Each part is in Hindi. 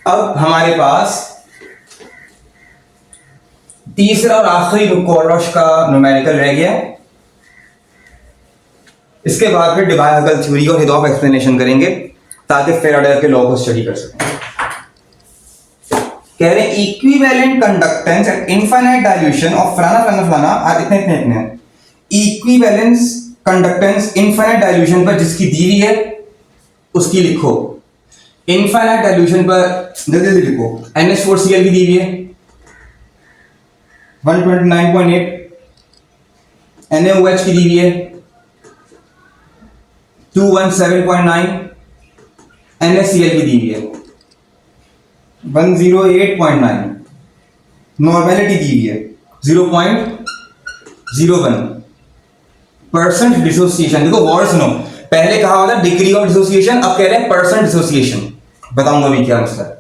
अब हमारे पास तीसरा और आखिरी कोलरॉश का न्यूमेरिकल रह गया। इसके बाद फिर डिवाइहगल थ्योरी और हिदॉफ एक्सप्लेनेशन करेंगे ताकि फैराडे के लॉ को स्टडी कर सकें। कह रहे हैं equivalent conductance eight infinite dilution of फलाना फलाना फलाना और इतने इक्विवेलेंस कंडक्टेंस इनफाइनाइट डाइल्यूशन पर जिसकी दी हुई है उसकी लिखो। इनफाइनाइट डाइल्यूशन पर जल्दी जल्दी लिखो। NH4Cl की दी हुई है 129.8, NaOH की दी हुई है 217.9, NaCl की दी हुई है 108.9, नॉर्मेलिटी दी हुई है 0.01%। डिसोसिएशन देखो गौर सुनो, पहले कहा हुआ था डिग्री ऑफ डिसोसिएशन, अब कह रहे हैं परसेंट डिसोसिएशन। बताऊंगा भी क्या मसला है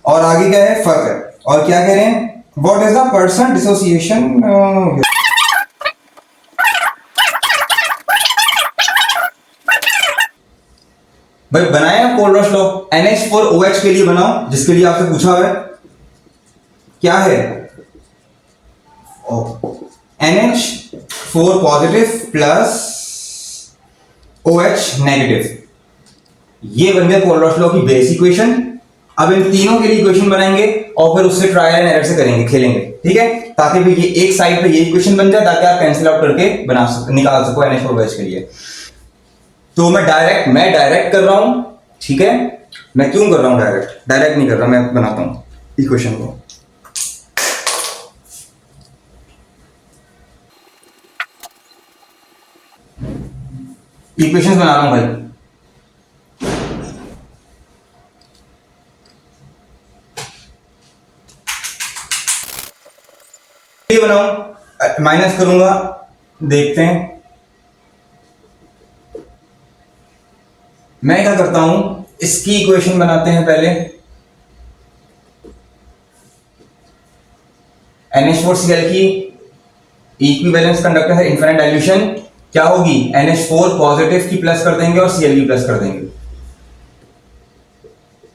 और आगे क्या है फर्क है। और क्या कह रहे हैं what is the percent dissociation. भाई बनाया कोलरॉश लॉ NH4OH के लिए बनाओ, जिसके लिए आपसे पूछा हुआ है क्या है NH4 positive plus OH negative. ये बन गया कोलरॉश लॉ की बेस इक्वेशन। अब इन तीनों के लिए इक्वेशन बनाएंगे और फिर उससे ट्रायल एंड एरर से करेंगे, खेलेंगे, ठीक है, ताकि फिर ये एक साइड पे ये इक्वेशन बन जाए ताकि आप कैंसिल आउट करके निकाल सको NH4OH के लिए। तो मैं डायरेक्ट कर रहा हूं, ठीक है। मैं क्यों कर रहा हूं डायरेक्ट नहीं कर रहा, मैं बनाता हूं इक्वेशन को। इक्वेशंस बना रहा हूं भाई। ये बनाऊं, माइनस करूंगा, देखते हैं। मैं क्या करता हूं, इसकी इक्वेशन बनाते हैं पहले। NH4Cl की इक्विवेलेंस कंडक्टेंस है इनफाइनाइट डाइल्यूशन क्या होगी, NH4 पॉजिटिव की प्लस कर देंगे और Cl की प्लस कर देंगे।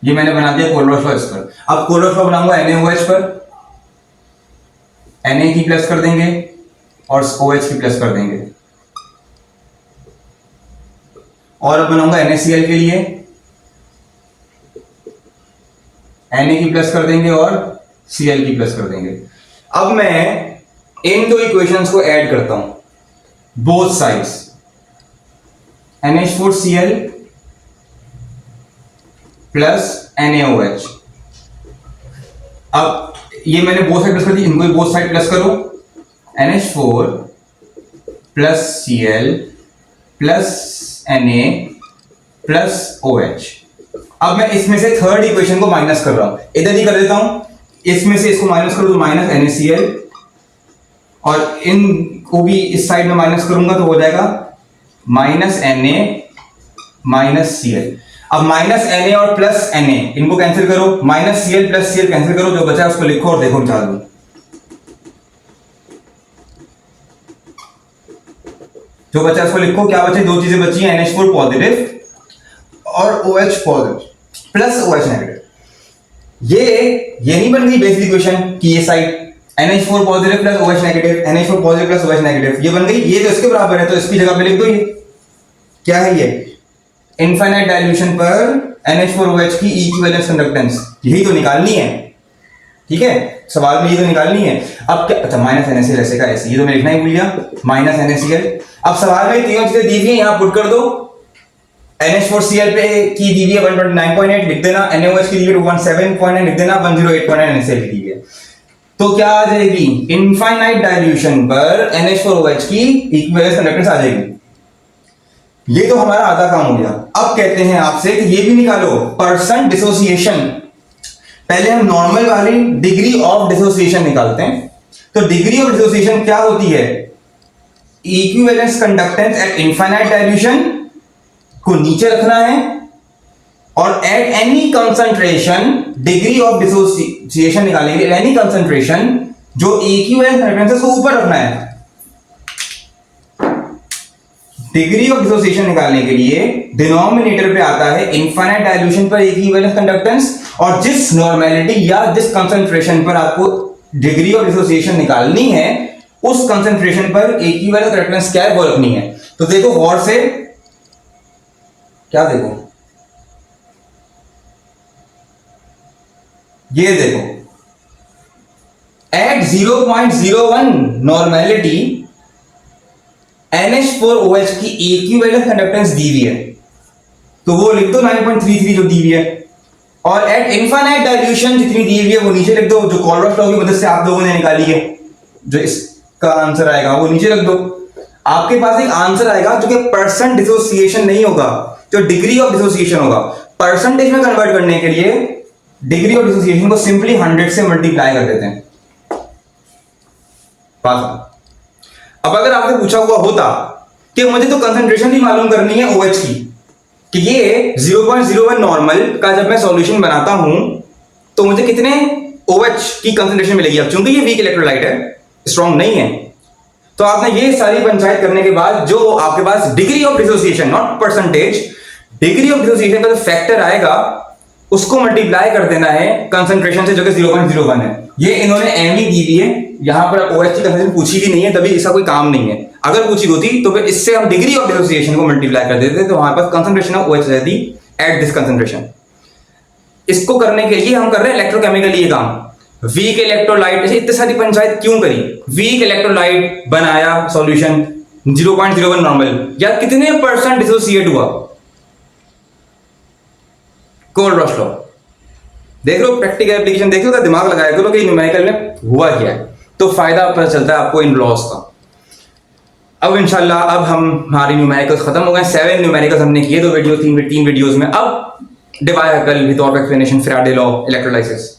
ये मैंने बना दिया कोलरॉश लॉ इस पर। अब कोलरॉश लॉ बनाऊंगा NaOH पर, Na की प्लस कर देंगे और OH की प्लस कर देंगे। और अब बनाऊंगा NaCl के लिए, Na की प्लस कर देंगे और Cl की प्लस कर देंगे। अब मैं इन दो इक्वेशंस को ऐड करता हूं both sides, NH4Cl plus NaOH। अब ये मैंने बोथ साइड प्लस कर दी, इनको भी बोथ साइड प्लस करो, NH4 plus Cl plus Na plus OH। अब मैं इसमें से थर्ड इक्वेशन को माइनस कर रहा हूं, इधर ही कर देता हूं। इसमें से इसको माइनस करो तो माइनस NaCl, और इनको भी इस साइड में माइनस करूंगा तो हो जाएगा माइनस Na माइनस Cl। अब माइनस Na और प्लस Na इनको कैंसिल करो, minus Cl plus Cl cancel करो, जो बचा है उसको लिखो और देखो निकाल दो। जो बचा उसको लिखो, क्या बचे, दो चीजें बची हैं, NH4 पॉजिटिव और OH positive plus OH negative. ये नहीं बन गई बेसिक इक्वेशन कि ये side NH4 positive plus OH negative, NH4 positive plus OH negative, ये बन गई। ये तो इसके बराबर है तो इसकी जगह पे लिख दो। ये क्या है, ये इनफाइनाइट डाइल्यूशन पर NH4OH की इक्विवेलेंस कंडक्टेंस, यही तो निकालनी है, ठीक है, सवाल में ये तो निकालनी है। अब क्या, अच्छा माइनस NaCl ऐसे का ऐसे, ये तो मैं लिखना ही भूल गया, माइनस NaCl। अब सवाल में तीनों चीजें दी हुई है, यहां पुट कर दो। NH4Cl पे की दी हुई है 129.8 लिख देना, NaOH की दी हुई है 117.9 लिख देना, 108.9 NaCl की दी हुई है। तो क्या आ जाएगी, इनफाइनाइट डाइल्यूशन पर NH4OH की इक्विवेलेंस कंडक्टेंस आ जाएगी। ये तो हमारा आधा काम हो गया। अब कहते हैं आपसे कि ये भी निकालो परसेंट डिसोसिएशन। पहले हम नॉर्मल वाली डिग्री ऑफ डिसोसिएशन निकालते हैं। तो डिग्री ऑफ डिसोसिएशन क्या होती है, equivalence conductance eight infinite dilution को नीचे रखना है और at any concentration degree of dissociation निकालेंगे, एनी कंसंट्रेशन जो इक्विवेलेंस कंडक्टेंस को ऊपर रखना है। डिग्री ऑफ डिसोसिएशन निकालने के लिए डिनोमिनेटर पे आता है इनफाइनाइट डाइल्यूशन पर इक्विवेलेंट कंडक्टेंस, और जिस नॉर्मेलिटी या जिस कंसंट्रेशन पर आपको डिग्री ऑफ डिसोसिएशन निकालनी है उस कंसंट्रेशन पर इक्विवेलेंट कंडक्टेंस क्या है वो रखनी है। तो देखो गौर से, क्या देखो, ये देखो एट 0.01 नॉर्मेलिटी NH4OH की इक्विवेलेंट कंडक्टेंस दी हुई है, तो वो लिख दो 9.33 जो दी हुई है, और एट इनफाइनाइट डाइल्यूशन जितनी दी हुई है वो नीचे लिख दो, जो कोलब्रुक लॉ की मदद से आप लोगों ने निकाली है, जो इसका आंसर आएगा वो नीचे रख दो। आपके पास एक आंसर आएगा जो कि परसेंट डिसोसिएशन नहीं होगा, जो डिग्री ऑफ डिसोसिएशन होगा। परसेंटेज में कन्वर्ट करने के लिए डिग्री ऑफ डिसोसिएशन को सिंपली 100 से मल्टीप्लाई कर देते हैं। अब अगर आपसे पूछा हुआ होता कि मुझे तो कंसंट्रेशन भी मालूम करनी है OH की, कि ये 0.01 नॉर्मल का जब मैं सॉल्यूशन बनाता हूं तो मुझे कितने OH की कंसंट्रेशन मिलेगी। अब चूंकि ये वीक इलेक्ट्रोलाइट है, स्ट्रॉन्ग नहीं है, तो आपने ये सारी पंचायत करने के बाद जो आपके पास degree of dissociation, not percentage, degree of dissociation का जो फैक्टर आएगा उसको मल्टीप्लाई कर देना है कंसंट्रेशन से जो कि 0.01 है। ये इन्होंने एम ही दी हुई है, यहां पर OH की कंसंट्रेशन पूछी भी नहीं है, तभी इसका कोई काम नहीं है। अगर पूछी होती तो फिर इससे हम डिग्री ऑफ डिसोसिएशन को मल्टीप्लाई कर देते तो हमारे पास कंसंट्रेशन ऑफ OH रहती एट दिस कंसंट्रेशन। इसको करने के लिए हम कर रहे हैं इलेक्ट्रोकेमिकली ये काम। वीक इलेक्ट्रोलाइट, ऐसे इतनी सारी पंचायत क्यों करी? वीक इलेक्ट्रोलाइट बनाया सॉल्यूशन 0.01 नॉर्मल, या कितने परसेंट डिसोसिएट हुआ? कोलब्रुक लॉ देख लो, प्रैक्टिकल एप्लीकेशन देख लो, तो दिमाग लगाया करो कि न्यूमेरिकल में हुआ क्या है, तो फायदा पता चलता है आपको इन लॉस का। अब इंशाल्लाह अब हमारी न्यूमेरिकल्स खत्म हो गए, 7 न्यूमेरिकल्स हमने किए, 2 वीडियो 3 वीडियोस में। अब divide with explanation, Faraday law, electrolysis.